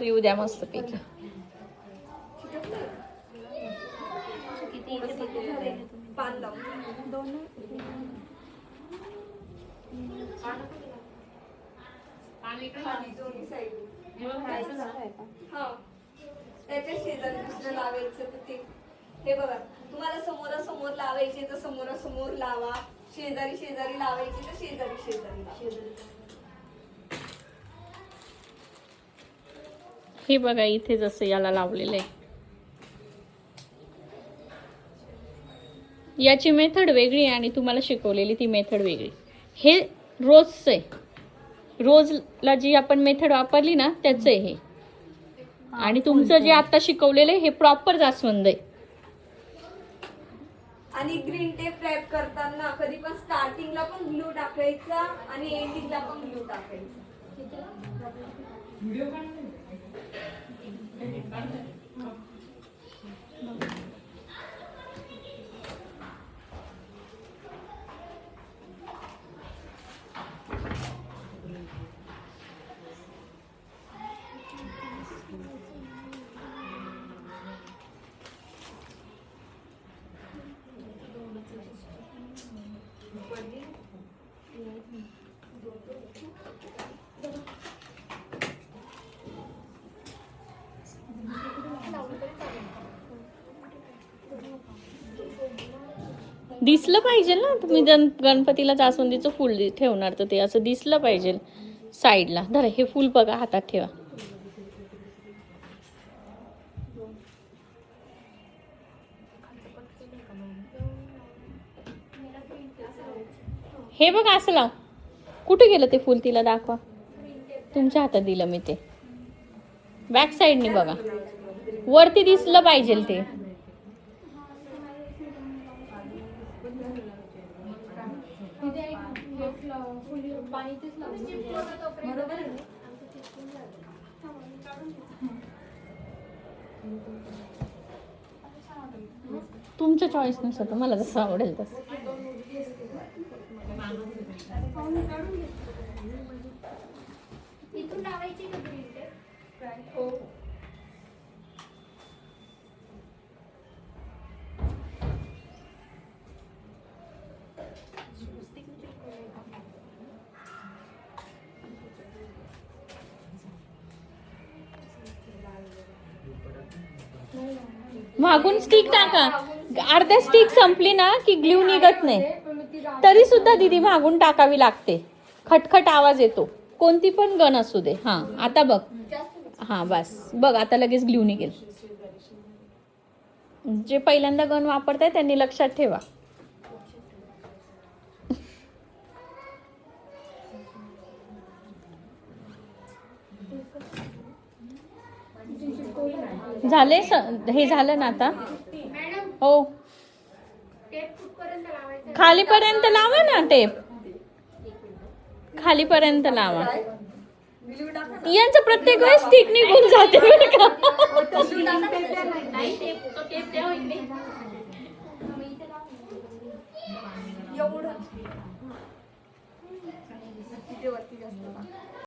येऊ द्या मस्त पैकी. त्याच्या शेजारी दुसरं लावायचं तर ते हे बघा, तुम्हाला समोरासमोर लावायचे तर समोरासमोर लावा, शेजारी शेजारी लावायचे तर शेजारी शेजारी लावा. हे बघा इथे जसं याला लावलेलं आहे. याची मेथड वेगळी आणि तुम्हाला शिकवलेली ती मेथड वेगळी. हे रोजचं आहे. रोजला जी आपण मेथड वापरली ना त्याचं आहे हे. आणि तुमचं जे आता शिकवलेलं आहे हे प्रॉपर जास्वंद आहे. आणि ग्रीन टेप रॅप करताना कधी पण स्टार्टिंगला पण ग्लू टाकायचा आणि एंडिंगला पण ग्लू टाकायचा. दिसलं पाहिजे ना, तुम्ही गणपतीला जास्वंदीचं फुल ठेवणार तर ते असं दिसलं पाहिजे साईडला. धरा हे फुल बघा, हातात ठेवा. हे बघा असं लाव. कुठे गेलं ते फुल, तिला दाखवा. तुमच्या हातात दिलं मी ते. बॅक साईडने बघा, वरती दिसलं पाहिजे ते. तुमचं चॉईस नसतं, मला जसं आवडेल तसं. मागून स्टिक टाका. अर्ध्या स्टिक संपली ना की ग्लू निघत नाही, तरी सुद्धा दीदी मागून टाकावी लागते. खटखट आवाज येतो, कोणती पण गन असू दे. हा आता बघ, हा बस बघ, आता लगेच ग्लू निघेल. जे पहिल्यांदा गन वापरताय त्यांनी लक्षात ठेवा. झाले हे झालं ना आता. हो खालीपर्यंत लावा ना टेप, खालीपर्यंत लावा. यांचं प्रत्येक वेळेस स्टिक निघून जाते बरं का.